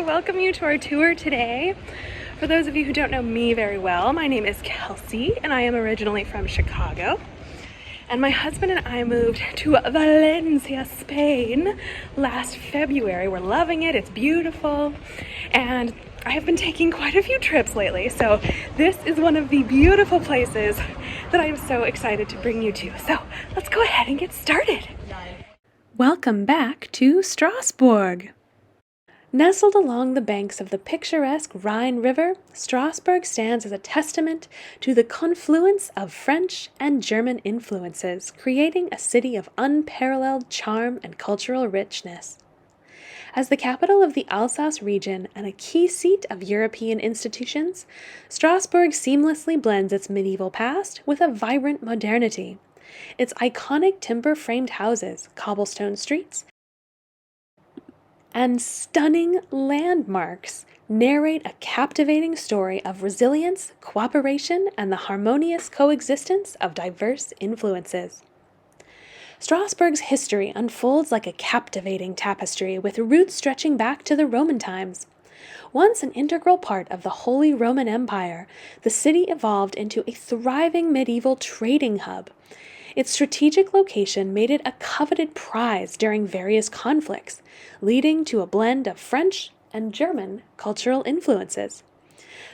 to welcome you to our tour today. For those of you who don't know me very well, my name is Kelsey and I am originally from Chicago. And my husband and I moved to Valencia, Spain last February. We're loving it, it's beautiful, and I have been taking quite a few trips lately, so this is one of the beautiful places that I am so excited to bring you to. So let's go ahead and get started. Welcome back to Strasbourg. Nestled along the banks of the picturesque Rhine River, Strasbourg stands as a testament to the confluence of French and German influences, creating a city of unparalleled charm and cultural richness. As the capital of the Alsace region and a key seat of European institutions, Strasbourg seamlessly blends its medieval past with a vibrant modernity. Its iconic timber-framed houses, cobblestone streets, and stunning landmarks narrate a captivating story of resilience, cooperation, and the harmonious coexistence of diverse influences. Strasbourg's history unfolds like a captivating tapestry with roots stretching back to the Roman times. Once an integral part of the Holy Roman Empire, the city evolved into a thriving medieval trading hub. Its strategic location made it a coveted prize during various conflicts, leading to a blend of French and German cultural influences.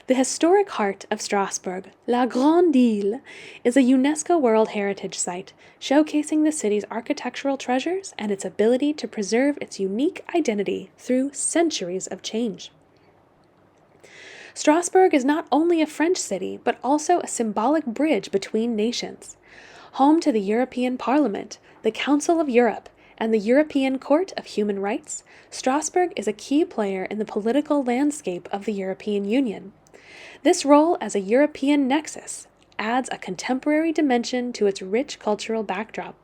The historic heart of Strasbourg, La Grande Île, is a UNESCO World Heritage Site, showcasing the city's architectural treasures and its ability to preserve its unique identity through centuries of change. Strasbourg is not only a French city, but also a symbolic bridge between nations. Home to the European Parliament, the Council of Europe, and the European Court of Human Rights, Strasbourg is a key player in the political landscape of the European Union. This role as a European nexus adds a contemporary dimension to its rich cultural backdrop,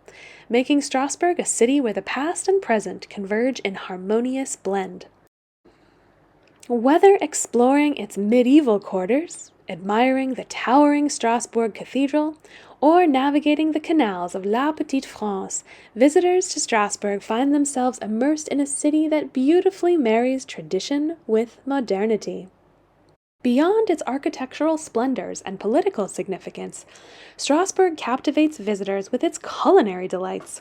making Strasbourg a city where the past and present converge in harmonious blend. Whether exploring its medieval quarters, admiring the towering Strasbourg Cathedral, or navigating the canals of La Petite France, visitors to Strasbourg find themselves immersed in a city that beautifully marries tradition with modernity. Beyond its architectural splendors and political significance, Strasbourg captivates visitors with its culinary delights.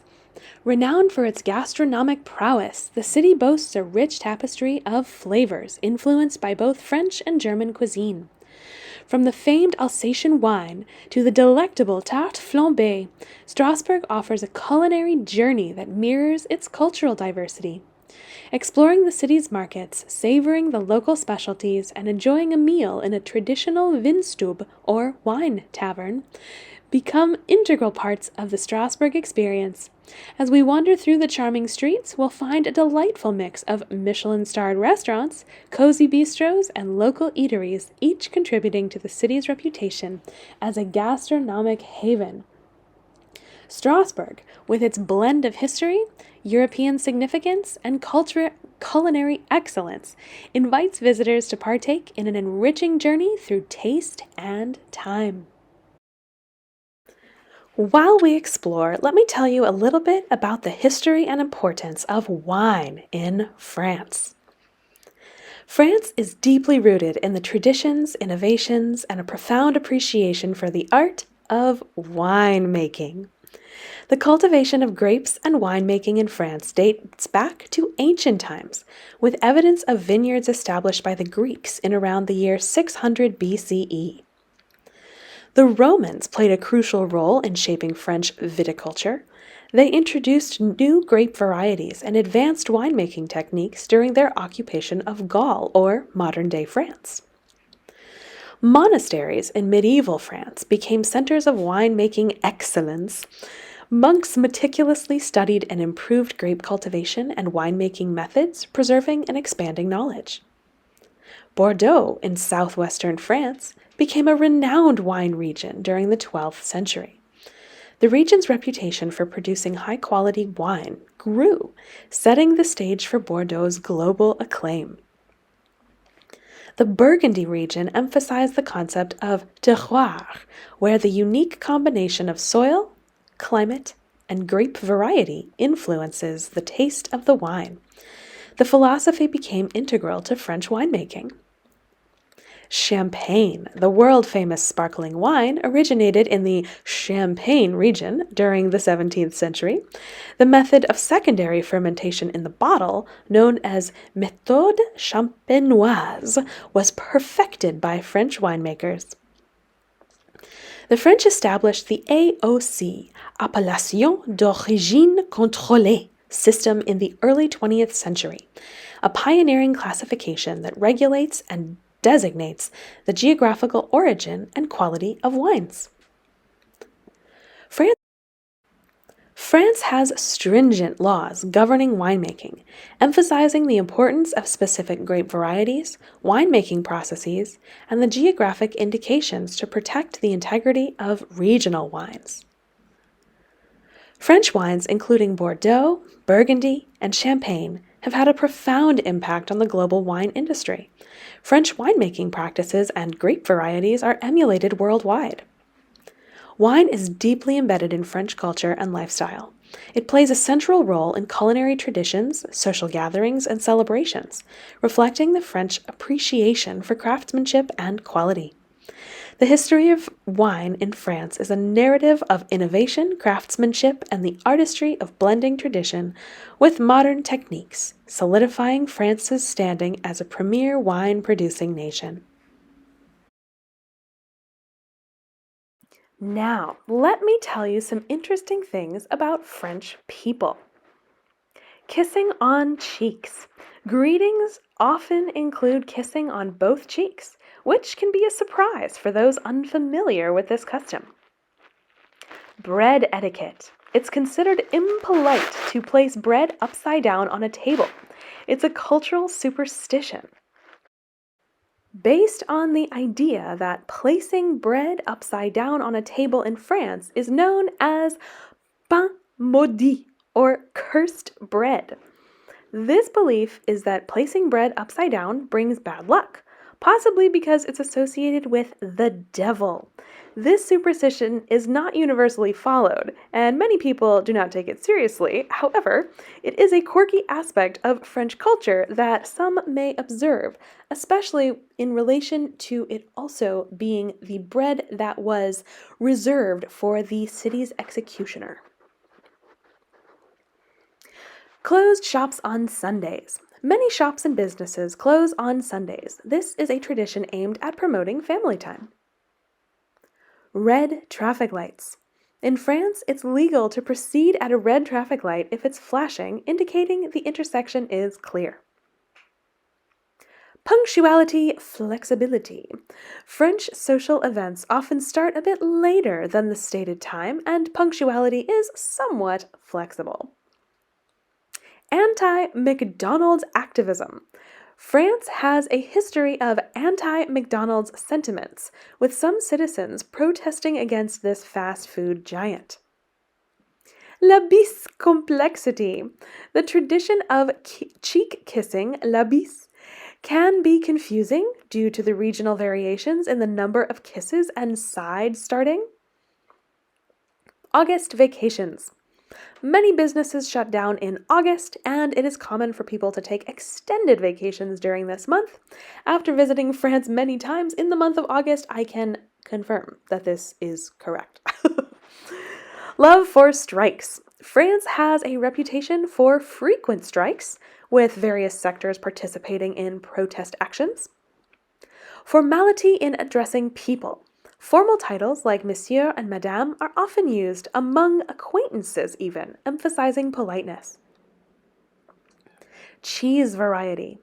Renowned for its gastronomic prowess, the city boasts a rich tapestry of flavors influenced by both French and German cuisine. From the famed Alsatian wine to the delectable tarte flambée, Strasbourg offers a culinary journey that mirrors its cultural diversity. Exploring the city's markets, savoring the local specialties, and enjoying a meal in a traditional Weinstube or wine tavern become integral parts of the Strasbourg experience. As we wander through the charming streets, we'll find a delightful mix of Michelin-starred restaurants, cozy bistros, and local eateries, each contributing to the city's reputation as a gastronomic haven. Strasbourg, with its blend of history, European significance, and culinary excellence, invites visitors to partake in an enriching journey through taste and time. While we explore, let me tell you a little bit about the history and importance of wine in France. France is deeply rooted in the traditions, innovations, and a profound appreciation for the art of winemaking. The cultivation of grapes and winemaking in France dates back to ancient times, with evidence of vineyards established by the Greeks in around the year 600 BCE. The Romans played a crucial role in shaping French viticulture. They introduced new grape varieties and advanced winemaking techniques during their occupation of Gaul, or modern-day France. Monasteries in medieval France became centers of winemaking excellence. Monks meticulously studied and improved grape cultivation and winemaking methods, preserving and expanding knowledge. Bordeaux, in southwestern France, became a renowned wine region during the 12th century. The region's reputation for producing high-quality wine grew, setting the stage for Bordeaux's global acclaim. The Burgundy region emphasized the concept of terroir, where the unique combination of soil, climate, and grape variety influences the taste of the wine. The philosophy became integral to French winemaking. Champagne, the world-famous sparkling wine, originated in the Champagne region during the 17th century. The method of secondary fermentation in the bottle, known as méthode champenoise, was perfected by French winemakers. The French established the AOC, Appellation d'origine contrôlée, system in the early 20th century, a pioneering classification that regulates and designates the geographical origin and quality of wines. France has stringent laws governing winemaking, emphasizing the importance of specific grape varieties, winemaking processes, and the geographic indications to protect the integrity of regional wines. French wines, including Bordeaux, Burgundy, and Champagne, have had a profound impact on the global wine industry. French winemaking practices and grape varieties are emulated worldwide. Wine is deeply embedded in French culture and lifestyle. It plays a central role in culinary traditions, social gatherings, and celebrations, reflecting the French appreciation for craftsmanship and quality. The history of wine in France is a narrative of innovation, craftsmanship, and the artistry of blending tradition with modern techniques, solidifying France's standing as a premier wine-producing nation. Now, let me tell you some interesting things about French people. Kissing on cheeks. Greetings often include kissing on both cheeks, which can be a surprise for those unfamiliar with this custom. Bread etiquette. It's considered impolite to place bread upside down on a table. It's a cultural superstition based on the idea that placing bread upside down on a table in France is known as pain maudit, or cursed bread. This belief is that placing bread upside down brings bad luck, possibly because it's associated with the devil. This superstition is not universally followed, and many people do not take it seriously. However, it is a quirky aspect of French culture that some may observe, especially in relation to it also being the bread that was reserved for the city's executioner. Closed shops on Sundays. Many shops and businesses close on Sundays. This is a tradition aimed at promoting family time. Red traffic lights. In France, it's legal to proceed at a red traffic light if it's flashing, indicating the intersection is clear. Punctuality, flexibility. French social events often start a bit later than the stated time, and punctuality is somewhat flexible. Anti-McDonald's activism. France has a history of anti-McDonald's sentiments, with some citizens protesting against this fast food giant. La bise complexity. The tradition of cheek kissing, la bise, can be confusing due to the regional variations in the number of kisses and side starting. August vacations. Many businesses shut down in August, and it is common for people to take extended vacations during this month. After visiting France many times in the month of August, I can confirm that this is correct. Love for strikes. France has a reputation for frequent strikes, with various sectors participating in protest actions. Formality in addressing people. Formal titles like Monsieur and Madame are often used among acquaintances even, emphasizing politeness. Cheese variety.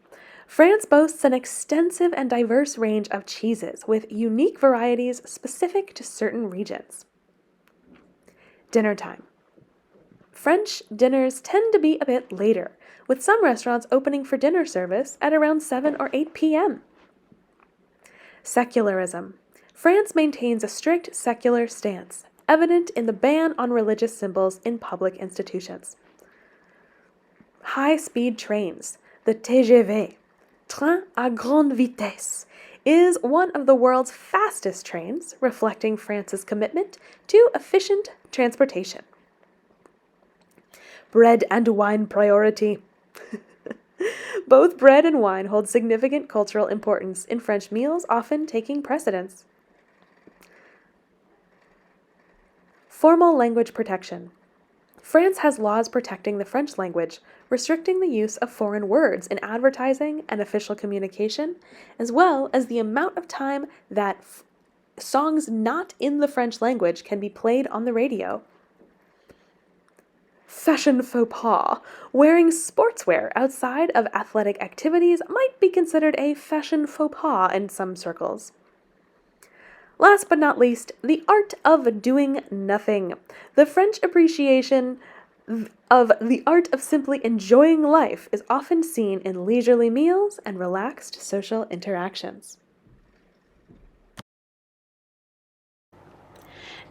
France boasts an extensive and diverse range of cheeses, with unique varieties specific to certain regions. Dinner time. French dinners tend to be a bit later, with some restaurants opening for dinner service at around 7 or 8 p.m. Secularism. France maintains a strict secular stance, evident in the ban on religious symbols in public institutions. High-speed trains, the TGV, train à grande vitesse, is one of the world's fastest trains, reflecting France's commitment to efficient transportation. Bread and wine priority. Both bread and wine hold significant cultural importance in French meals, often taking precedence. Formal language protection. France has laws protecting the French language, restricting the use of foreign words in advertising and official communication, as well as the amount of time that songs not in the French language can be played on the radio. Fashion faux pas. Wearing sportswear outside of athletic activities might be considered a fashion faux pas in some circles. Last but not least, the art of doing nothing. The French appreciation of the art of simply enjoying life is often seen in leisurely meals and relaxed social interactions.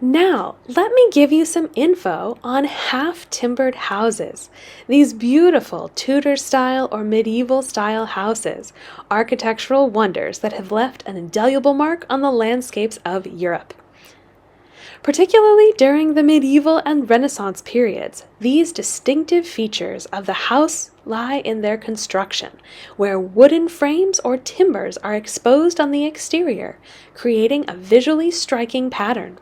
Now, let me give you some info on half-timbered houses. These beautiful Tudor-style or medieval-style houses, architectural wonders that have left an indelible mark on the landscapes of Europe. Particularly during the medieval and Renaissance periods, these distinctive features of the house lie in their construction, where wooden frames or timbers are exposed on the exterior, creating a visually striking pattern.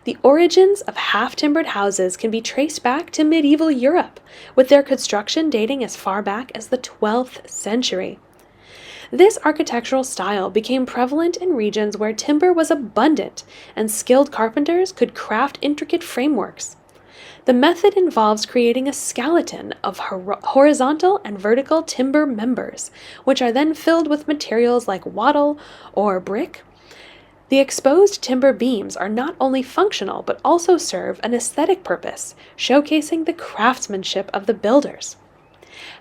The origins of half-timbered houses can be traced back to medieval Europe, with their construction dating as far back as the 12th century. This architectural style became prevalent in regions where timber was abundant and skilled carpenters could craft intricate frameworks. The method involves creating a skeleton of horizontal and vertical timber members, which are then filled with materials like wattle or brick. The exposed timber beams are not only functional but also serve an aesthetic purpose, showcasing the craftsmanship of the builders.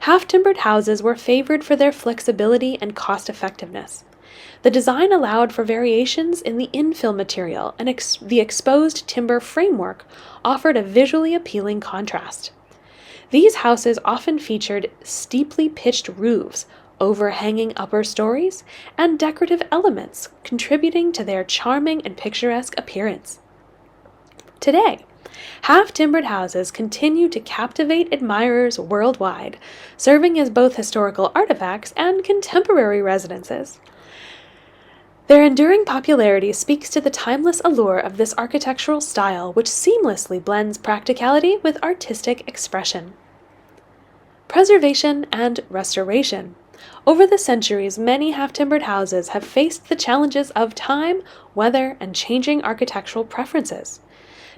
Half-timbered houses were favored for their flexibility and cost-effectiveness. The design allowed for variations in the infill material, and the exposed timber framework offered a visually appealing contrast. These houses often featured steeply pitched roofs, overhanging upper stories, and decorative elements contributing to their charming and picturesque appearance. Today, half-timbered houses continue to captivate admirers worldwide, serving as both historical artifacts and contemporary residences. Their enduring popularity speaks to the timeless allure of this architectural style, which seamlessly blends practicality with artistic expression. Preservation and restoration. Over the centuries, many half-timbered houses have faced the challenges of time, weather, and changing architectural preferences.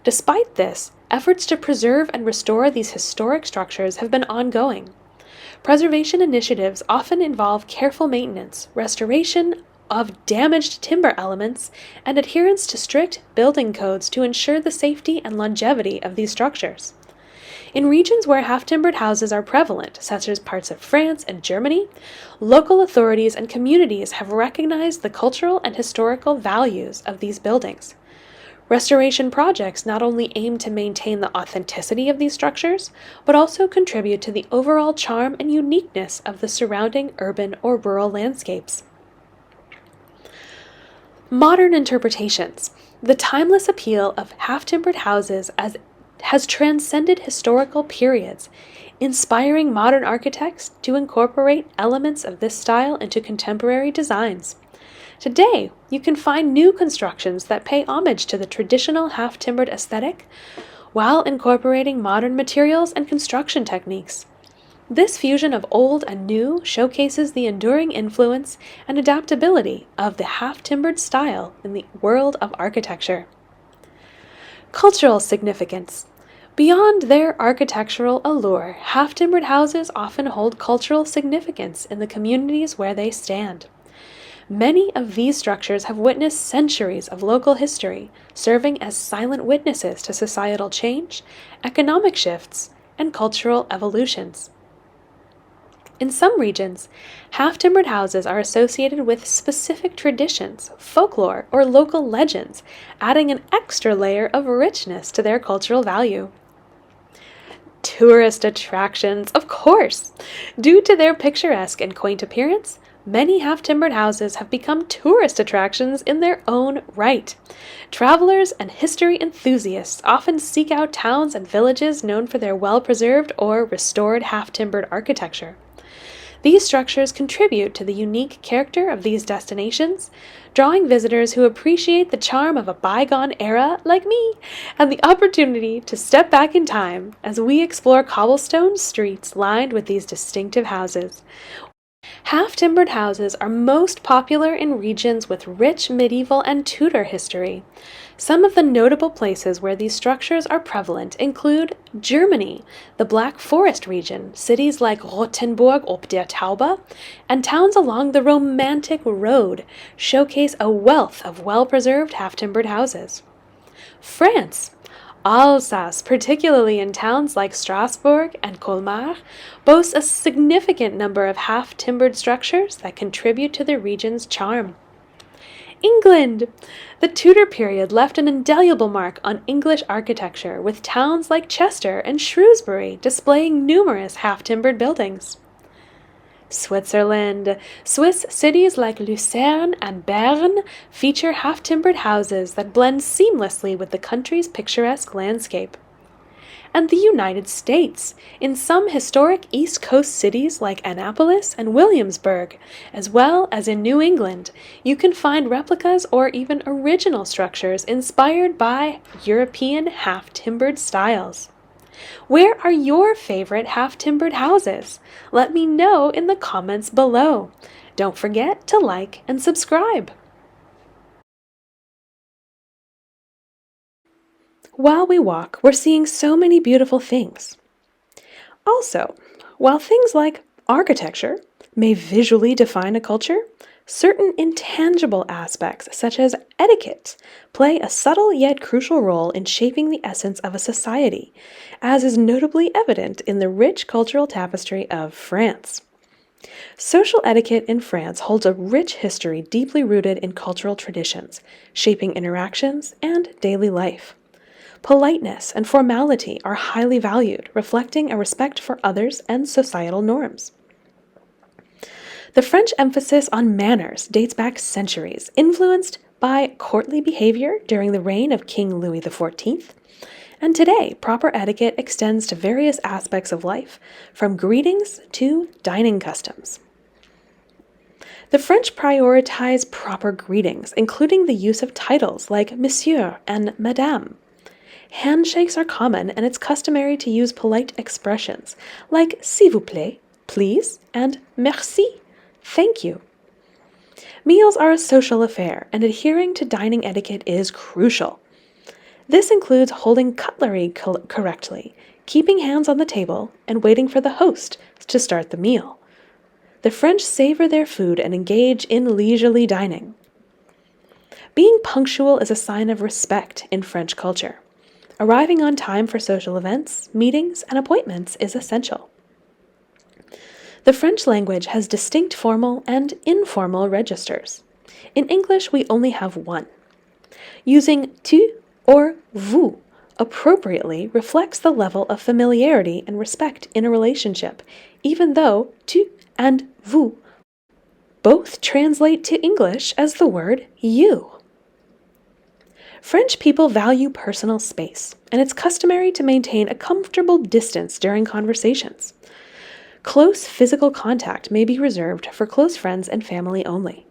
Despite this, efforts to preserve and restore these historic structures have been ongoing. Preservation initiatives often involve careful maintenance, restoration of damaged timber elements, and adherence to strict building codes to ensure the safety and longevity of these structures. In regions where half-timbered houses are prevalent, such as parts of France and Germany, local authorities and communities have recognized the cultural and historical values of these buildings. Restoration projects not only aim to maintain the authenticity of these structures, but also contribute to the overall charm and uniqueness of the surrounding urban or rural landscapes. Modern interpretations. The timeless appeal of half-timbered houses has transcended historical periods, inspiring modern architects to incorporate elements of this style into contemporary designs. Today, you can find new constructions that pay homage to the traditional half-timbered aesthetic while incorporating modern materials and construction techniques. This fusion of old and new showcases the enduring influence and adaptability of the half-timbered style in the world of architecture. Cultural significance. Beyond their architectural allure, half-timbered houses often hold cultural significance in the communities where they stand. Many of these structures have witnessed centuries of local history, serving as silent witnesses to societal change, economic shifts, and cultural evolutions. In some regions, half-timbered houses are associated with specific traditions, folklore, or local legends, adding an extra layer of richness to their cultural value. Tourist attractions, of course! Due to their picturesque and quaint appearance, many half-timbered houses have become tourist attractions in their own right. Travelers and history enthusiasts often seek out towns and villages known for their well-preserved or restored half-timbered architecture. These structures contribute to the unique character of these destinations, drawing visitors who appreciate the charm of a bygone era like me and the opportunity to step back in time as we explore cobblestone streets lined with these distinctive houses. Half-timbered houses are most popular in regions with rich medieval and Tudor history. Some of the notable places where these structures are prevalent include Germany, the Black Forest region, cities like Rothenburg ob der Tauber, and towns along the Romantic Road showcase a wealth of well-preserved half-timbered houses. France, Alsace, particularly in towns like Strasbourg and Colmar, boasts a significant number of half-timbered structures that contribute to the region's charm. England! The Tudor period left an indelible mark on English architecture, with towns like Chester and Shrewsbury displaying numerous half-timbered buildings. Switzerland. Swiss cities like Lucerne and Bern feature half-timbered houses that blend seamlessly with the country's picturesque landscape. And the United States. In some historic East Coast cities like Annapolis and Williamsburg, as well as in New England, you can find replicas or even original structures inspired by European half-timbered styles. Where are your favorite half-timbered houses? Let me know in the comments below. Don't forget to like and subscribe. While we walk, we're seeing so many beautiful things. Also, while things like architecture may visually define a culture, certain intangible aspects, such as etiquette, play a subtle yet crucial role in shaping the essence of a society, as is notably evident in the rich cultural tapestry of France. Social etiquette in France holds a rich history deeply rooted in cultural traditions, shaping interactions and daily life. Politeness and formality are highly valued, reflecting a respect for others and societal norms. The French emphasis on manners dates back centuries, influenced by courtly behavior during the reign of King Louis XIV, and today proper etiquette extends to various aspects of life, from greetings to dining customs. The French prioritize proper greetings, including the use of titles like Monsieur and Madame. Handshakes are common, and it's customary to use polite expressions like s'il vous plaît, please, and merci, thank you. Meals are a social affair, and adhering to dining etiquette is crucial. This includes holding cutlery correctly, keeping hands on the table, and waiting for the host to start the meal. The French savor their food and engage in leisurely dining. Being punctual is a sign of respect in French culture. Arriving on time for social events, meetings, and appointments is essential. The French language has distinct formal and informal registers. In English, we only have one. Using tu or vous appropriately reflects the level of familiarity and respect in a relationship, even though tu and vous both translate to English as the word you. French people value personal space, and it's customary to maintain a comfortable distance during conversations. Close physical contact may be reserved for close friends and family only.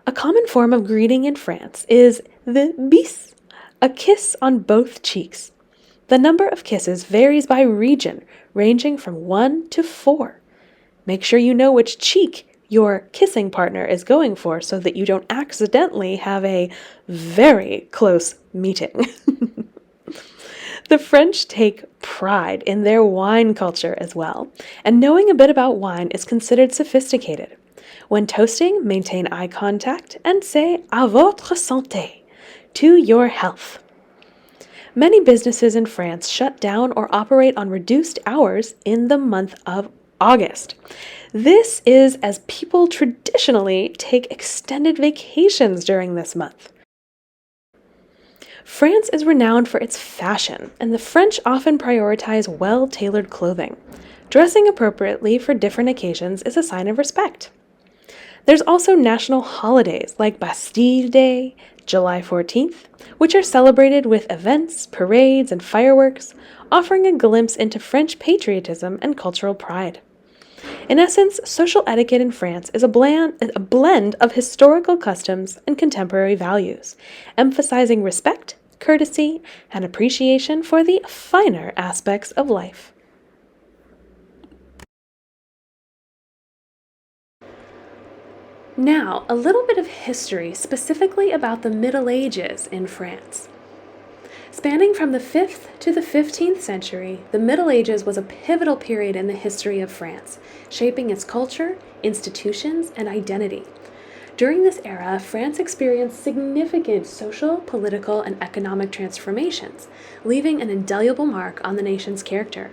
A common form of greeting in France is the bis, a kiss on both cheeks. The number of kisses varies by region, ranging from 1 to 4. Make sure you know which cheek your kissing partner is going for so that you don't accidentally have a very close meeting. The French take pride in their wine culture as well, and knowing a bit about wine is considered sophisticated. When toasting, maintain eye contact and say à votre santé, to your health. Many businesses in France shut down or operate on reduced hours in the month of August. This is as people traditionally take extended vacations during this month. France is renowned for its fashion, and the French often prioritize well-tailored clothing. Dressing appropriately for different occasions is a sign of respect. There's also national holidays like Bastille Day, July 14th, which are celebrated with events, parades, and fireworks, offering a glimpse into French patriotism and cultural pride. In essence, social etiquette in France is a blend of historical customs and contemporary values, emphasizing respect, courtesy, and appreciation for the finer aspects of life. Now, a little bit of history specifically about the Middle Ages in France. Spanning from the 5th to the 15th century, the Middle Ages was a pivotal period in the history of France, shaping its culture, institutions, and identity. During this era, France experienced significant social, political, and economic transformations, leaving an indelible mark on the nation's character.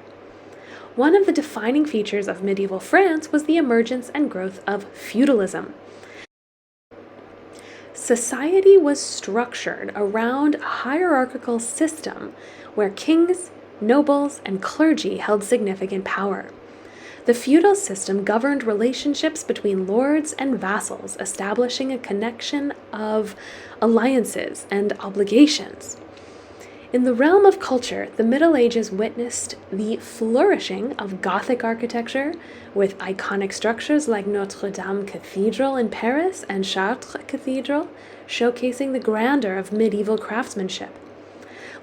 One of the defining features of medieval France was the emergence and growth of feudalism. Society was structured around a hierarchical system where kings, nobles, and clergy held significant power. The feudal system governed relationships between lords and vassals, establishing a connection of alliances and obligations. In the realm of culture, the Middle Ages witnessed the flourishing of Gothic architecture, with iconic structures like Notre Dame Cathedral in Paris and Chartres Cathedral, showcasing the grandeur of medieval craftsmanship.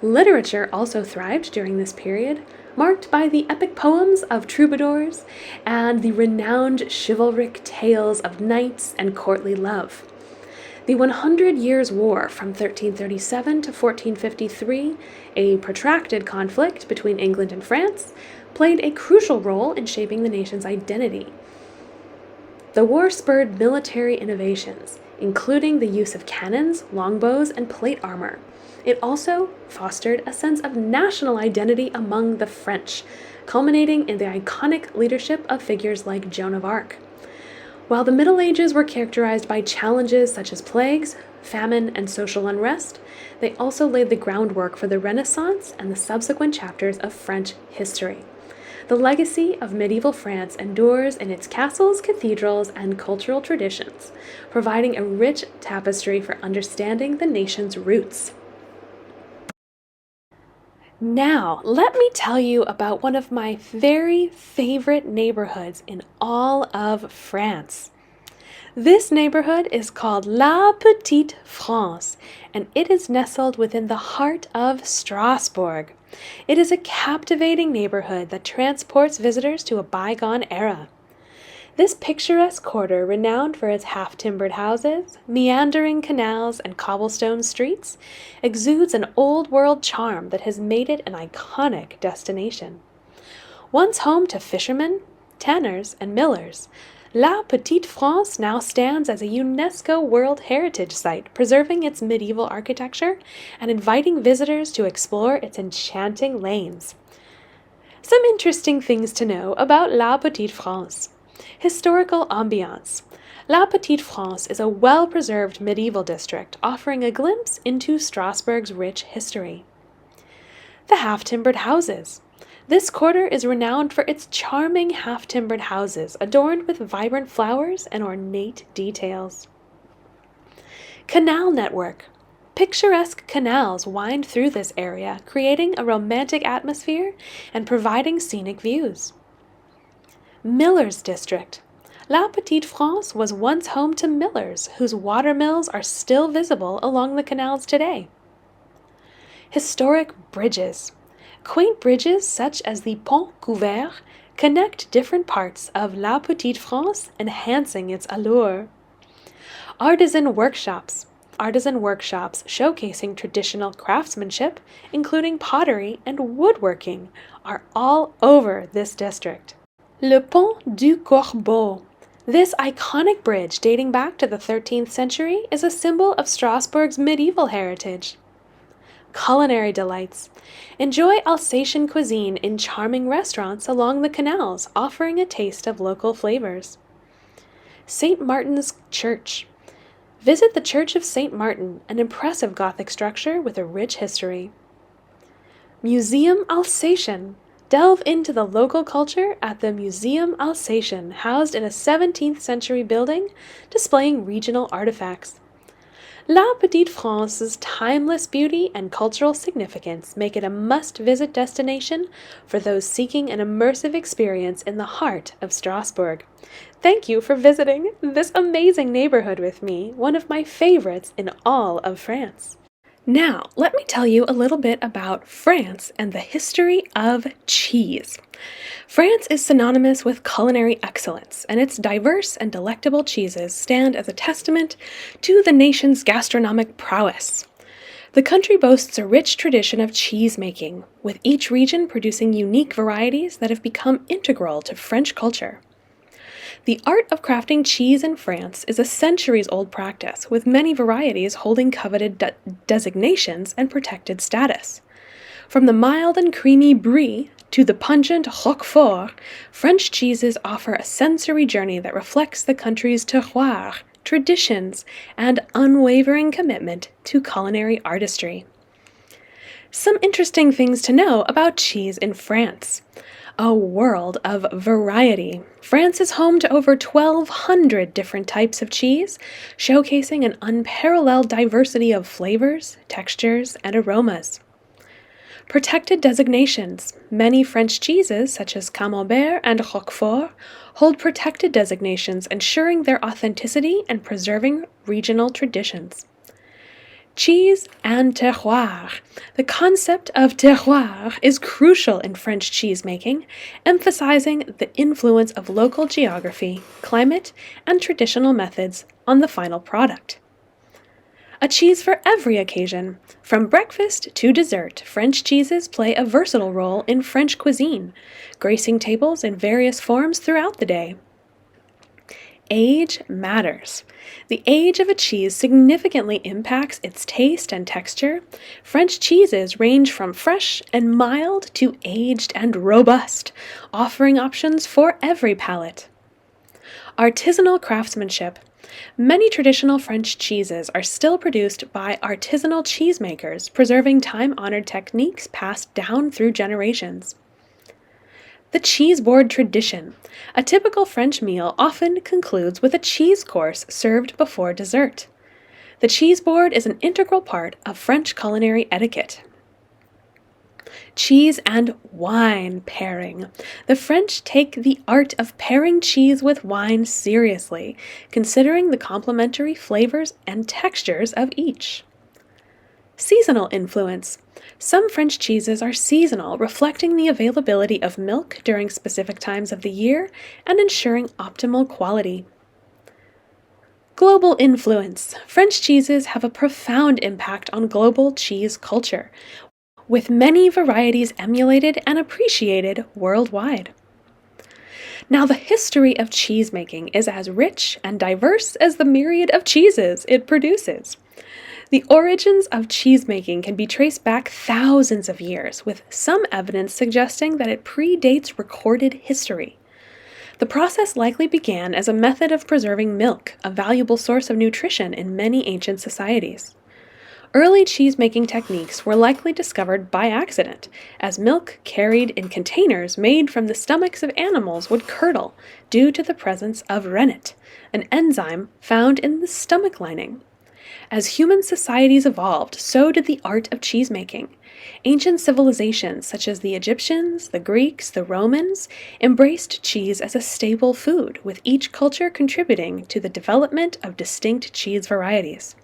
Literature also thrived during this period, marked by the epic poems of troubadours and the renowned chivalric tales of knights and courtly love. The 100 Years' War from 1337 to 1453, a protracted conflict between England and France, played a crucial role in shaping the nation's identity. The war spurred military innovations, including the use of cannons, longbows, and plate armor. It also fostered a sense of national identity among the French, culminating in the iconic leadership of figures like Joan of Arc. While the Middle Ages were characterized by challenges such as plagues, famine, and social unrest, they also laid the groundwork for the Renaissance and the subsequent chapters of French history. The legacy of medieval France endures in its castles, cathedrals, and cultural traditions, providing a rich tapestry for understanding the nation's roots. Now, let me tell you about one of my very favorite neighborhoods in all of France. This neighborhood is called La Petite France, and it is nestled within the heart of Strasbourg. It is a captivating neighborhood that transports visitors to a bygone era. This picturesque quarter, renowned for its half-timbered houses, meandering canals, and cobblestone streets, exudes an old-world charm that has made it an iconic destination. Once home to fishermen, tanners, and millers, La Petite France now stands as a UNESCO World Heritage Site, preserving its medieval architecture and inviting visitors to explore its enchanting lanes. Some interesting things to know about La Petite France. Historical ambiance. La Petite France is a well-preserved medieval district offering a glimpse into Strasbourg's rich history. The half-timbered houses. This quarter is renowned for its charming half-timbered houses adorned with vibrant flowers and ornate details. Canal network. Picturesque canals wind through this area, creating a romantic atmosphere and providing scenic views. Millers District. La Petite France was once home to millers, whose water mills are still visible along the canals today. Historic bridges. Quaint bridges such as the Pont Couvert connect different parts of La Petite France, enhancing its allure. Artisan workshops. Artisan workshops showcasing traditional craftsmanship, including pottery and woodworking, are all over this district. Le Pont du Corbeau. This iconic bridge dating back to the 13th century is a symbol of Strasbourg's medieval heritage. Culinary delights. Enjoy Alsatian cuisine in charming restaurants along the canals, offering a taste of local flavors. St. Martin's Church. Visit the Church of St. Martin, an impressive Gothic structure with a rich history. Museum Alsatian. Delve into the local culture at the Museum Alsatian, housed in a 17th century building displaying regional artifacts. La Petite France's timeless beauty and cultural significance make it a must-visit destination for those seeking an immersive experience in the heart of Strasbourg. Thank you for visiting this amazing neighborhood with me, one of my favorites in all of France. Now, let me tell you a little bit about France and the history of cheese. France is synonymous with culinary excellence, and its diverse and delectable cheeses stand as a testament to the nation's gastronomic prowess. The country boasts a rich tradition of cheese making, with each region producing unique varieties that have become integral to French culture. The art of crafting cheese in France is a centuries-old practice, with many varieties holding coveted designations and protected status. From the mild and creamy brie to the pungent roquefort, French cheeses offer a sensory journey that reflects the country's terroir, traditions, and unwavering commitment to culinary artistry. Some interesting things to know about cheese in France. A world of variety. France is home to over 1,200 different types of cheese, showcasing an unparalleled diversity of flavors, textures, and aromas. Protected designations. Many French cheeses, such as Camembert and Roquefort, hold protected designations, ensuring their authenticity and preserving regional traditions. Cheese and terroir. The concept of terroir is crucial in French cheesemaking, emphasizing the influence of local geography, climate, and traditional methods on the final product. A cheese for every occasion. From breakfast to dessert, French cheeses play a versatile role in French cuisine, gracing tables in various forms throughout the day. Age matters. The age of a cheese significantly impacts its taste and texture. French cheeses range from fresh and mild to aged and robust, offering options for every palate. Artisanal craftsmanship. Many traditional French cheeses are still produced by artisanal cheesemakers, preserving time-honored techniques passed down through generations. The cheese board tradition. A typical French meal often concludes with a cheese course served before dessert. The cheese board is an integral part of French culinary etiquette. Cheese and wine pairing. The French take the art of pairing cheese with wine seriously, considering the complementary flavors and textures of each. Seasonal influence. Some French cheeses are seasonal, reflecting the availability of milk during specific times of the year and ensuring optimal quality. Global influence. French cheeses have a profound impact on global cheese culture, with many varieties emulated and appreciated worldwide. Now, the history of cheesemaking is as rich and diverse as the myriad of cheeses it produces. The origins of cheesemaking can be traced back thousands of years, with some evidence suggesting that it predates recorded history. The process likely began as a method of preserving milk, a valuable source of nutrition in many ancient societies. Early cheesemaking techniques were likely discovered by accident, as milk carried in containers made from the stomachs of animals would curdle due to the presence of rennet, an enzyme found in the stomach lining. As human societies evolved, so did the art of cheesemaking. Ancient civilizations such as the Egyptians, the Greeks, the Romans embraced cheese as a staple food, with each culture contributing to the development of distinct cheese varieties.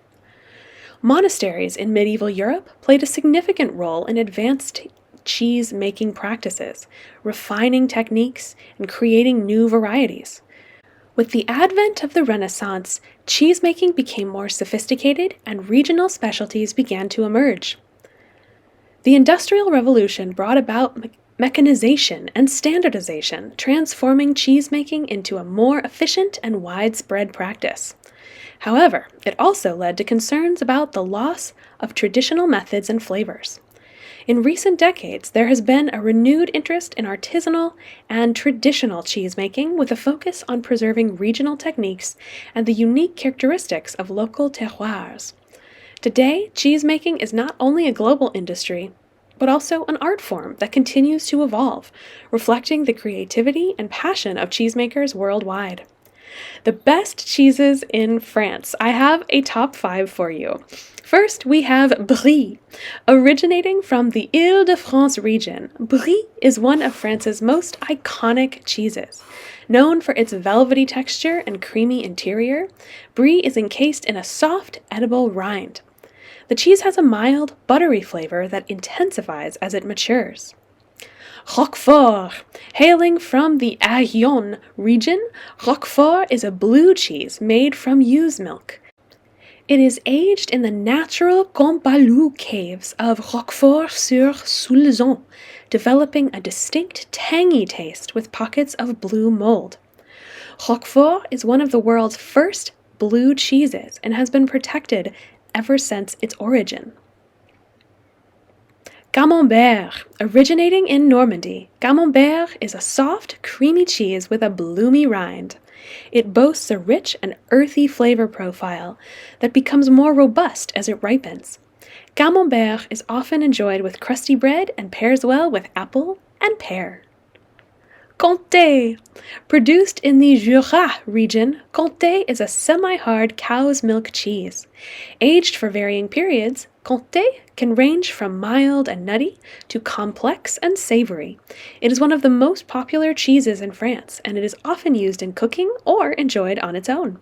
Monasteries in medieval Europe played a significant role in advanced cheese-making practices, refining techniques, and creating new varieties. With the advent of the Renaissance, cheesemaking became more sophisticated and regional specialties began to emerge. The Industrial Revolution brought about mechanization and standardization, transforming cheesemaking into a more efficient and widespread practice. However, it also led to concerns about the loss of traditional methods and flavors. In recent decades, there has been a renewed interest in artisanal and traditional cheesemaking with a focus on preserving regional techniques and the unique characteristics of local terroirs. Today, cheesemaking is not only a global industry, but also an art form that continues to evolve, reflecting the creativity and passion of cheesemakers worldwide. The best cheeses in France. I have a top 5 for you. First, we have Brie. Originating from the Île-de-France region, Brie is one of France's most iconic cheeses. Known for its velvety texture and creamy interior, Brie is encased in a soft, edible rind. The cheese has a mild, buttery flavor that intensifies as it matures. Roquefort. Hailing from the Aveyron region, Roquefort is a blue cheese made from ewe's milk. It is aged in the natural Combalou caves of Roquefort-sur-Soulzon, developing a distinct tangy taste with pockets of blue mold. Roquefort is one of the world's first blue cheeses and has been protected ever since its origin. Camembert. Originating in Normandy, Camembert is a soft, creamy cheese with a bloomy rind. It boasts a rich and earthy flavor profile that becomes more robust as it ripens. Camembert is often enjoyed with crusty bread and pairs well with apple and pear. Comté. Produced in the Jura region, Comté is a semi-hard cow's milk cheese. Aged for varying periods, Comté can range from mild and nutty to complex and savory. It is one of the most popular cheeses in France, and it is often used in cooking or enjoyed on its own.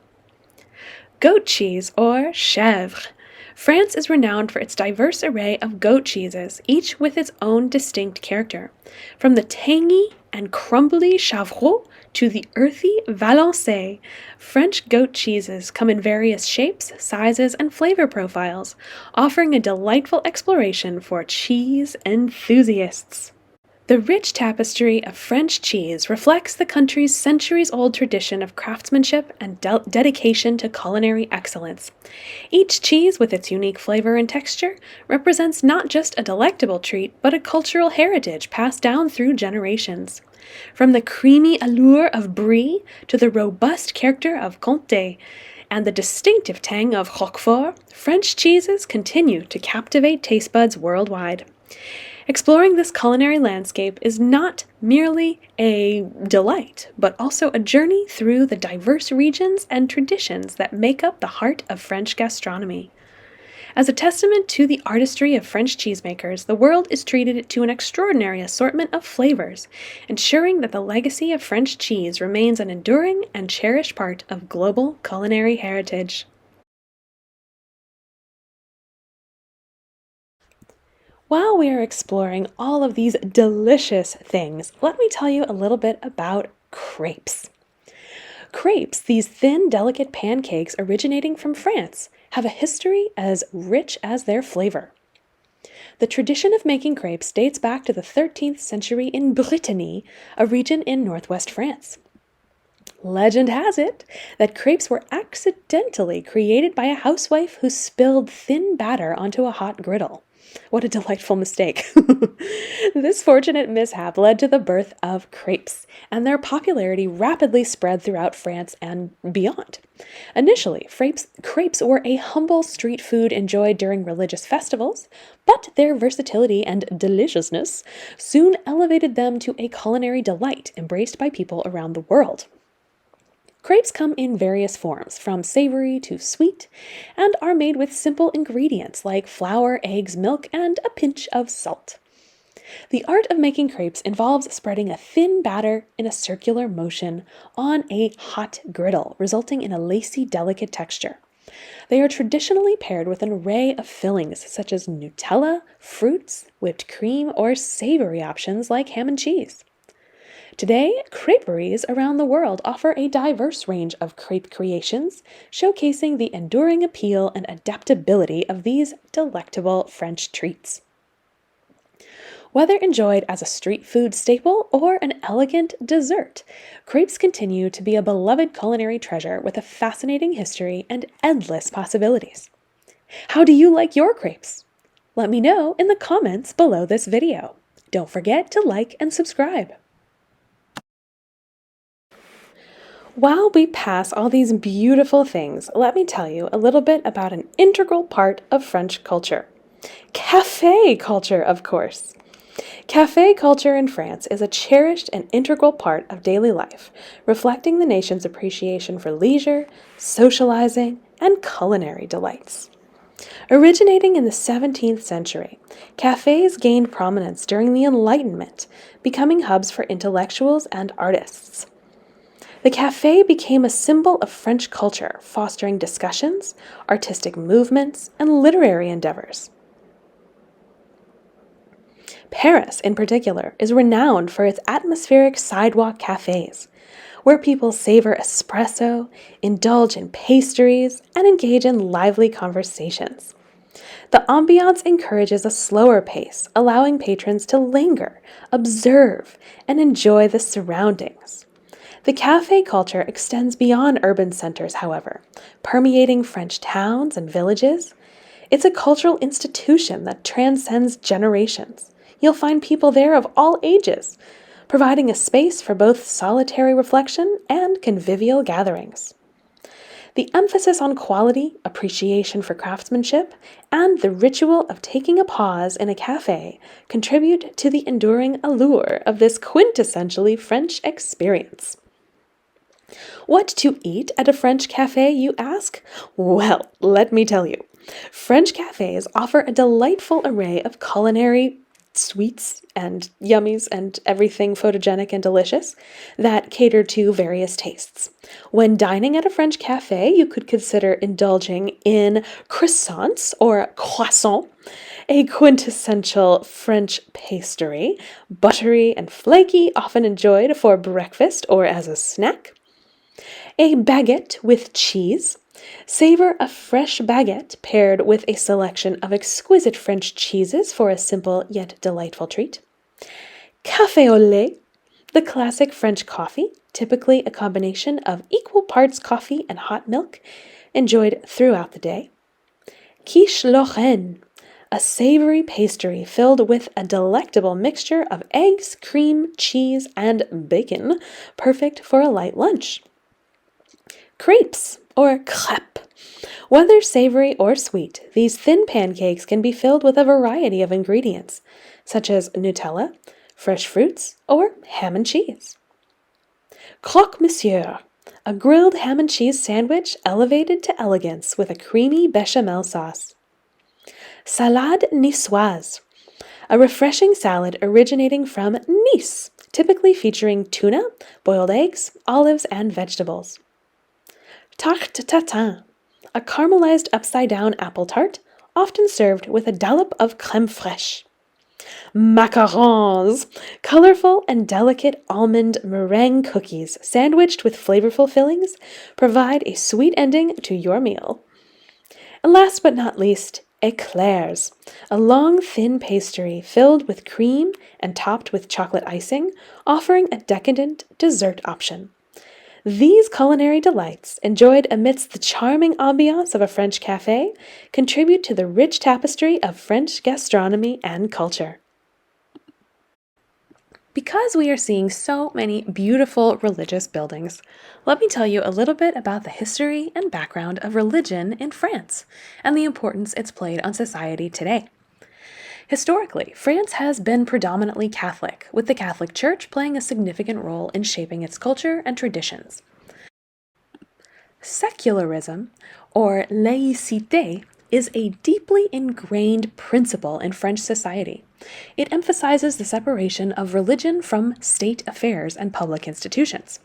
Goat cheese, or chèvre. France is renowned for its diverse array of goat cheeses, each with its own distinct character. From the tangy and crumbly Chavreau to the earthy Valençay, French goat cheeses come in various shapes, sizes, and flavor profiles, offering a delightful exploration for cheese enthusiasts. The rich tapestry of French cheese reflects the country's centuries-old tradition of craftsmanship and dedication to culinary excellence. Each cheese, with its unique flavor and texture, represents not just a delectable treat, but a cultural heritage passed down through generations. From the creamy allure of Brie to the robust character of Comté and the distinctive tang of Roquefort, French cheeses continue to captivate taste buds worldwide. Exploring this culinary landscape is not merely a delight, but also a journey through the diverse regions and traditions that make up the heart of French gastronomy. As a testament to the artistry of French cheesemakers, the world is treated to an extraordinary assortment of flavors, ensuring that the legacy of French cheese remains an enduring and cherished part of global culinary heritage. While we are exploring all of these delicious things, let me tell you a little bit about crepes. Crepes, these thin, delicate pancakes originating from France, have a history as rich as their flavor. The tradition of making crepes dates back to the 13th century in Brittany, a region in northwest France. Legend has it that crepes were accidentally created by a housewife who spilled thin batter onto a hot griddle. What a delightful mistake. This fortunate mishap led to the birth of crepes, and their popularity rapidly spread throughout France and beyond. Initially, crepes were a humble street food enjoyed during religious festivals, but their versatility and deliciousness soon elevated them to a culinary delight embraced by people around the world. Crepes come in various forms, from savory to sweet, and are made with simple ingredients like flour, eggs, milk, and a pinch of salt. The art of making crepes involves spreading a thin batter in a circular motion on a hot griddle, resulting in a lacy, delicate texture. They are traditionally paired with an array of fillings such as Nutella, fruits, whipped cream, or savory options like ham and cheese. Today, creperies around the world offer a diverse range of crepe creations, showcasing the enduring appeal and adaptability of these delectable French treats. Whether enjoyed as a street food staple or an elegant dessert, crepes continue to be a beloved culinary treasure with a fascinating history and endless possibilities. How do you like your crepes? Let me know in the comments below this video. Don't forget to like and subscribe. While we pass all these beautiful things, let me tell you a little bit about an integral part of French culture. Café culture, of course. Cafe culture in France is a cherished and integral part of daily life, reflecting the nation's appreciation for leisure, socializing, and culinary delights. Originating in the 17th century, cafes gained prominence during the Enlightenment, becoming hubs for intellectuals and artists. The cafe became a symbol of French culture, fostering discussions, artistic movements, and literary endeavors. Paris, in particular, is renowned for its atmospheric sidewalk cafes, where people savor espresso, indulge in pastries, and engage in lively conversations. The ambiance encourages a slower pace, allowing patrons to linger, observe, and enjoy the surroundings. The cafe culture extends beyond urban centers, however, permeating French towns and villages. It's a cultural institution that transcends generations. You'll find people there of all ages, providing a space for both solitary reflection and convivial gatherings. The emphasis on quality, appreciation for craftsmanship, and the ritual of taking a pause in a cafe contribute to the enduring allure of this quintessentially French experience. What to eat at a French cafe, you ask? Well, let me tell you. French cafes offer a delightful array of culinary sweets and yummies and everything photogenic and delicious that cater to various tastes. When dining at a French cafe, you could consider indulging in croissants or croissant, a quintessential French pastry, buttery and flaky, often enjoyed for breakfast or as a snack. A baguette with cheese. Savor a fresh baguette paired with a selection of exquisite French cheeses for a simple yet delightful treat. Café au lait, the classic French coffee, typically a combination of equal parts coffee and hot milk, enjoyed throughout the day. Quiche Lorraine, a savory pastry filled with a delectable mixture of eggs, cream, cheese, and bacon, perfect for a light lunch. Crepes, or crêpes. Whether savory or sweet, these thin pancakes can be filled with a variety of ingredients, such as Nutella, fresh fruits, or ham and cheese. Croque monsieur, a grilled ham and cheese sandwich elevated to elegance with a creamy bechamel sauce. Salade niçoise, a refreshing salad originating from Nice, typically featuring tuna, boiled eggs, olives, and vegetables. Tarte tatin, a caramelized upside-down apple tart, often served with a dollop of crème fraîche. Macarons, colorful and delicate almond meringue cookies sandwiched with flavorful fillings, provide a sweet ending to your meal. And last but not least, éclairs, a long, thin pastry filled with cream and topped with chocolate icing, offering a decadent dessert option. These culinary delights, enjoyed amidst the charming ambiance of a French cafe, contribute to the rich tapestry of French gastronomy and culture. Because we are seeing so many beautiful religious buildings, let me tell you a little bit about the history and background of religion in France and the importance it's played on society today. Historically, France has been predominantly Catholic, with the Catholic Church playing a significant role in shaping its culture and traditions. Secularism, or laïcité, is a deeply ingrained principle in French society. It emphasizes the separation of religion from state affairs and public institutions.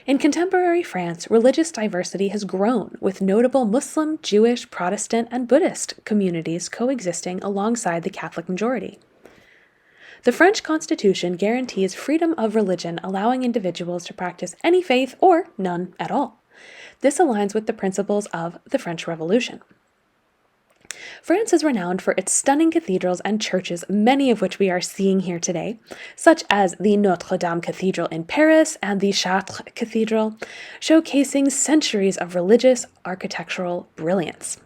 In contemporary France, religious diversity has grown, with notable Muslim, Jewish, Protestant, and Buddhist communities coexisting alongside the Catholic majority. The French Constitution guarantees freedom of religion, allowing individuals to practice any faith or none at all. This aligns with the principles of the French Revolution. France is renowned for its stunning cathedrals and churches, many of which we are seeing here today, such as the Notre Dame Cathedral in Paris and the Chartres Cathedral, showcasing centuries of religious architectural brilliance.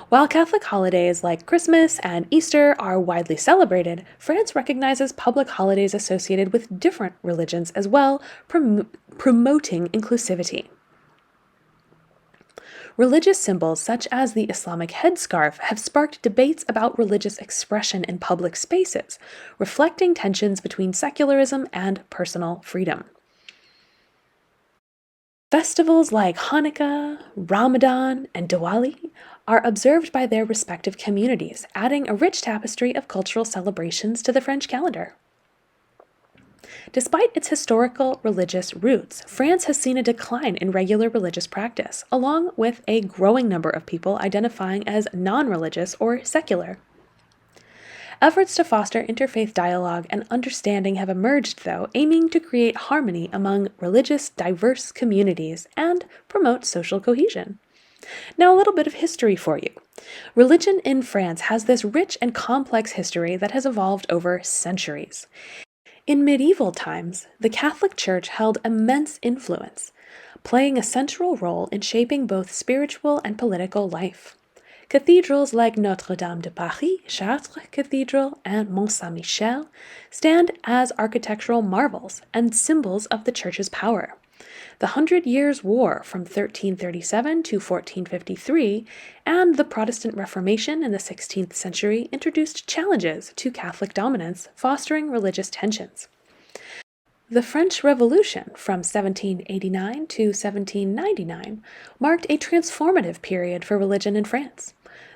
While Catholic holidays like Christmas and Easter are widely celebrated, France recognizes public holidays associated with different religions as well, promoting inclusivity. Religious symbols such as the Islamic headscarf have sparked debates about religious expression in public spaces, reflecting tensions between secularism and personal freedom. Festivals like Hanukkah, Ramadan, and Diwali are observed by their respective communities, adding a rich tapestry of cultural celebrations to the French calendar. Despite its historical religious roots, France has seen a decline in regular religious practice, along with a growing number of people identifying as non-religious or secular. Efforts to foster interfaith dialogue and understanding have emerged, though, aiming to create harmony among religious, diverse communities and promote social cohesion. Now, a little bit of history for you. Religion in France has this rich and complex history that has evolved over centuries. In medieval times, the Catholic Church held immense influence, playing a central role in shaping both spiritual and political life. Cathedrals like Notre-Dame de Paris, Chartres Cathedral, and Mont Saint-Michel stand as architectural marvels and symbols of the Church's power. The Hundred Years' War from 1337 to 1453 and the Protestant Reformation in the 16th century introduced challenges to Catholic dominance, fostering religious tensions. The French Revolution from 1789 to 1799 marked a transformative period for religion in France.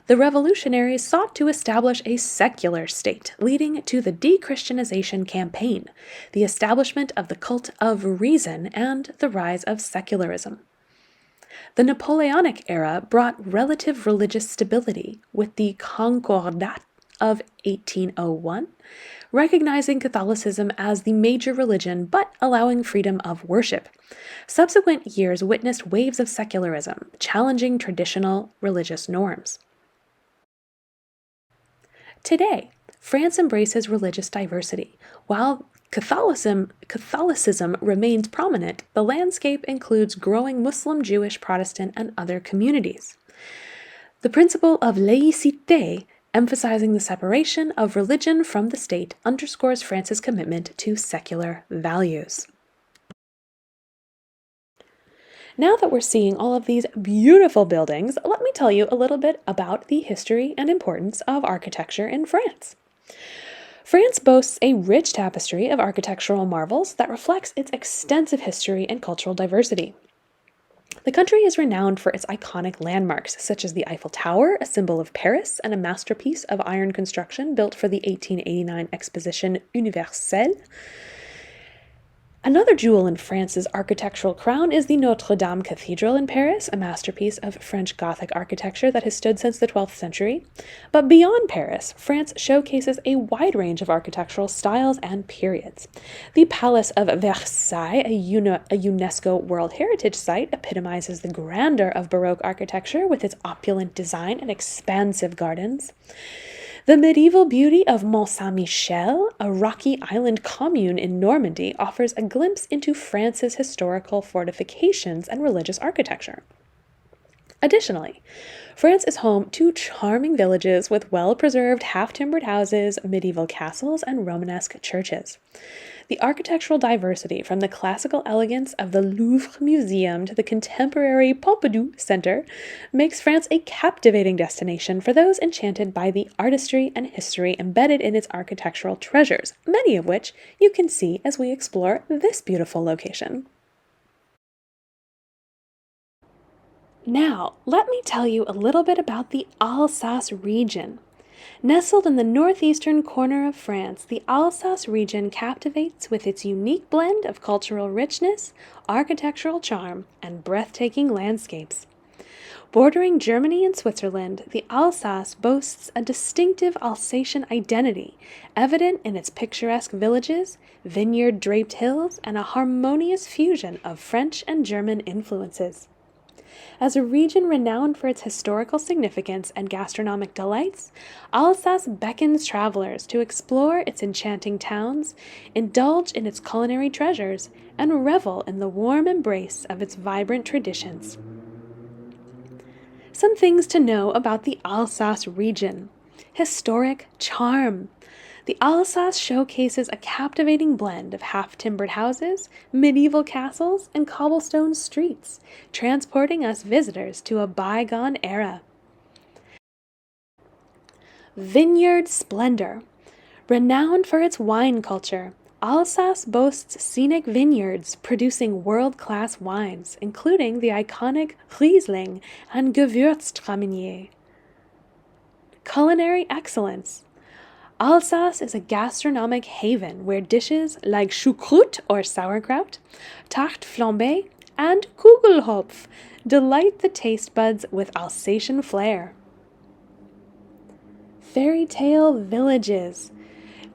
The revolutionaries sought to establish a secular state, leading to the de-Christianization campaign, the establishment of the cult of reason, and the rise of secularism. The Napoleonic era brought relative religious stability with the Concordat of 1801, recognizing Catholicism as the major religion but allowing freedom of worship. Subsequent years witnessed waves of secularism, challenging traditional religious norms. Today, France embraces religious diversity. While Catholicism remains prominent, the landscape includes growing Muslim, Jewish, Protestant, and other communities. The principle of laïcité, emphasizing the separation of religion from the state, underscores France's commitment to secular values. Now that we're seeing all of these beautiful buildings, let me tell you a little bit about the history and importance of architecture in France. France boasts a rich tapestry of architectural marvels that reflects its extensive history and cultural diversity. The country is renowned for its iconic landmarks, such as the Eiffel Tower, a symbol of Paris, and a masterpiece of iron construction built for the 1889 Exposition Universelle. Another jewel in France's architectural crown is the Notre-Dame Cathedral in Paris, a masterpiece of French Gothic architecture that has stood since the 12th century. But beyond Paris, France showcases a wide range of architectural styles and periods. The Palace of Versailles, a UNESCO World Heritage Site, epitomizes the grandeur of Baroque architecture with its opulent design and expansive gardens. The medieval beauty of Mont Saint-Michel, a rocky island commune in Normandy, offers a glimpse into France's historical fortifications and religious architecture. Additionally, France is home to charming villages with well-preserved half-timbered houses, medieval castles, and Romanesque churches. The architectural diversity, from the classical elegance of the Louvre Museum to the contemporary Pompidou Center, makes France a captivating destination for those enchanted by the artistry and history embedded in its architectural treasures, many of which you can see as we explore this beautiful location. Now, let me tell you a little bit about the Alsace region. Nestled in the northeastern corner of France, the Alsace region captivates with its unique blend of cultural richness, architectural charm, and breathtaking landscapes. Bordering Germany and Switzerland, the Alsace boasts a distinctive Alsatian identity, evident in its picturesque villages, vineyard-draped hills, and a harmonious fusion of French and German influences. As a region renowned for its historical significance and gastronomic delights, Alsace beckons travelers to explore its enchanting towns, indulge in its culinary treasures, and revel in the warm embrace of its vibrant traditions. Some things to know about the Alsace region. Historic charm. The Alsace showcases a captivating blend of half-timbered houses, medieval castles, and cobblestone streets, transporting us visitors to a bygone era. Vineyard splendor. Renowned for its wine culture, Alsace boasts scenic vineyards producing world-class wines, including the iconic Riesling and Gewürztraminer. Culinary excellence. Alsace is a gastronomic haven where dishes like choucroute or sauerkraut, tarte flambée, and Kugelhopf delight the taste buds with Alsatian flair. Fairy tale villages.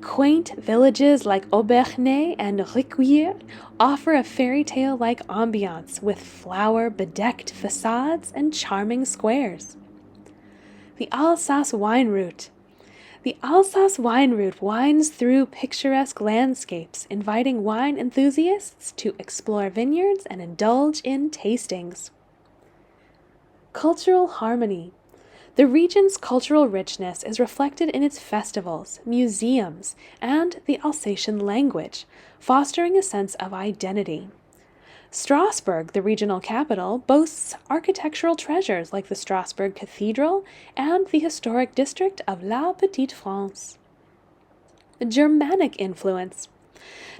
Quaint villages like Aubernais and Riquier offer a fairy tale-like ambiance with flower-bedecked facades and charming squares. The Alsace wine route. The Alsace wine route winds through picturesque landscapes, inviting wine enthusiasts to explore vineyards and indulge in tastings. Cultural harmony. The region's cultural richness is reflected in its festivals, museums, and the Alsatian language, fostering a sense of identity. Strasbourg, the regional capital, boasts architectural treasures like the Strasbourg Cathedral and the historic district of La Petite France. Germanic influence.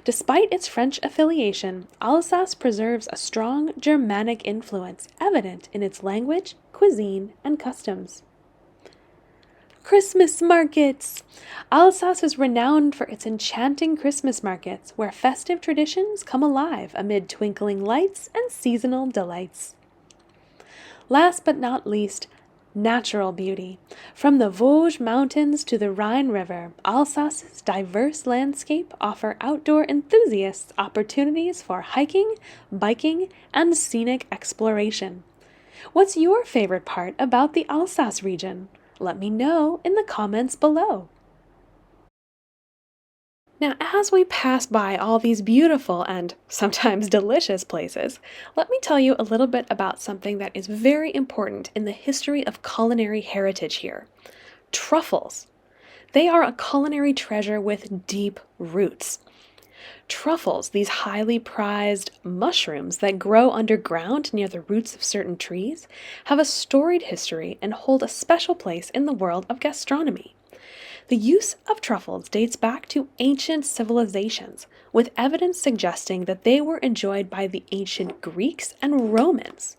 Despite its French affiliation, Alsace preserves a strong Germanic influence evident in its language, cuisine, and customs. Christmas markets! Alsace is renowned for its enchanting Christmas markets, where festive traditions come alive amid twinkling lights and seasonal delights. Last but not least, natural beauty. From the Vosges Mountains to the Rhine River, Alsace's diverse landscape offer outdoor enthusiasts opportunities for hiking, biking, and scenic exploration. What's your favorite part about the Alsace region? Let me know in the comments below. Now, as we pass by all these beautiful and sometimes delicious places, let me tell you a little bit about something that is very important in the history of culinary heritage here. Truffles. They are a culinary treasure with deep roots. Truffles, these highly prized mushrooms that grow underground near the roots of certain trees, have a storied history and hold a special place in the world of gastronomy. The use of truffles dates back to ancient civilizations, with evidence suggesting that they were enjoyed by the ancient Greeks and Romans.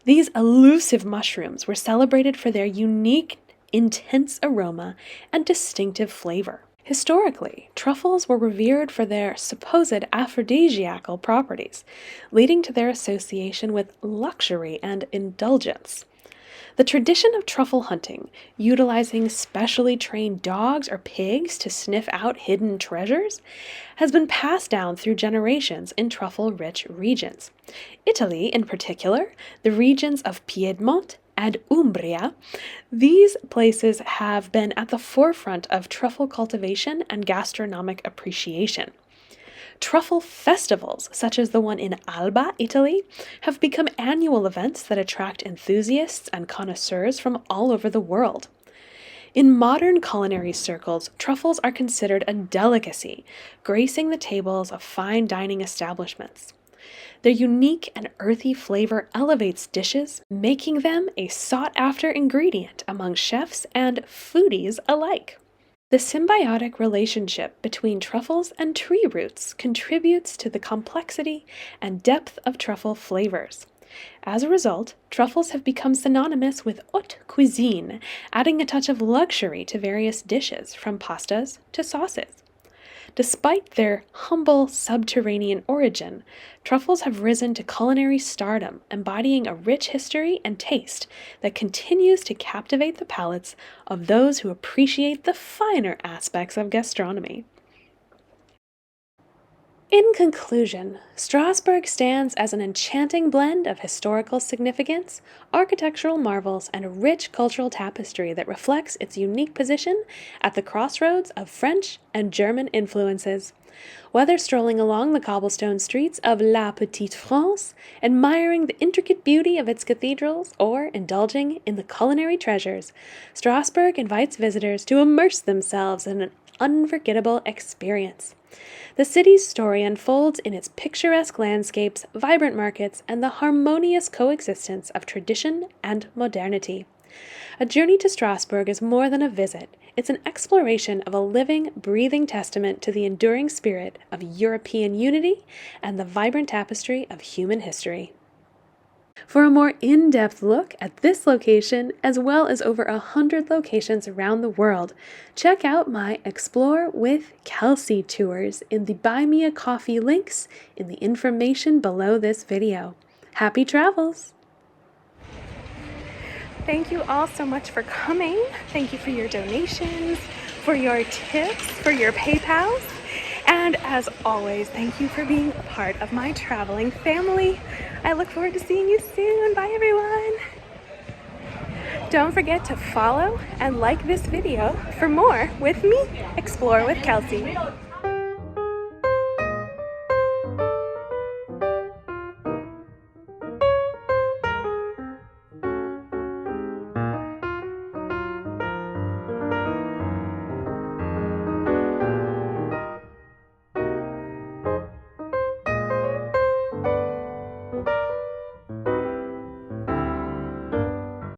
These elusive mushrooms were celebrated for their unique, intense aroma and distinctive flavor. Historically, truffles were revered for their supposed aphrodisiacal properties, leading to their association with luxury and indulgence. The tradition of truffle hunting, utilizing specially trained dogs or pigs to sniff out hidden treasures, has been passed down through generations in truffle-rich regions. Italy, in particular, the regions of Piedmont and Umbria, these places have been at the forefront of truffle cultivation and gastronomic appreciation. Truffle festivals, such as the one in Alba, Italy, have become annual events that attract enthusiasts and connoisseurs from all over the world. In modern culinary circles, truffles are considered a delicacy, gracing the tables of fine dining establishments. Their unique and earthy flavor elevates dishes, making them a sought-after ingredient among chefs and foodies alike. The symbiotic relationship between truffles and tree roots contributes to the complexity and depth of truffle flavors. As a result, truffles have become synonymous with haute cuisine, adding a touch of luxury to various dishes, from pastas to sauces. Despite their humble subterranean origin, truffles have risen to culinary stardom, embodying a rich history and taste that continues to captivate the palates of those who appreciate the finer aspects of gastronomy. In conclusion, Strasbourg stands as an enchanting blend of historical significance, architectural marvels, and a rich cultural tapestry that reflects its unique position at the crossroads of French and German influences. Whether strolling along the cobblestone streets of La Petite France, admiring the intricate beauty of its cathedrals, or indulging in the culinary treasures, Strasbourg invites visitors to immerse themselves in an unforgettable experience. The city's story unfolds in its picturesque landscapes, vibrant markets, and the harmonious coexistence of tradition and modernity. A journey to Strasbourg is more than a visit. It's an exploration of a living, breathing testament to the enduring spirit of European unity and the vibrant tapestry of human history. For a more in-depth look at this location, as well as over 100 locations around the world, check out my Explore with Kelsey tours in the Buy Me a Coffee links in the information below this video. Happy travels! Thank you all so much for coming. Thank you for your donations, for your tips, for your PayPals. And as always, thank you for being a part of my traveling family. I look forward to seeing you soon. Bye, everyone. Don't forget to follow and like this video for more with me, Explore with Kelsey.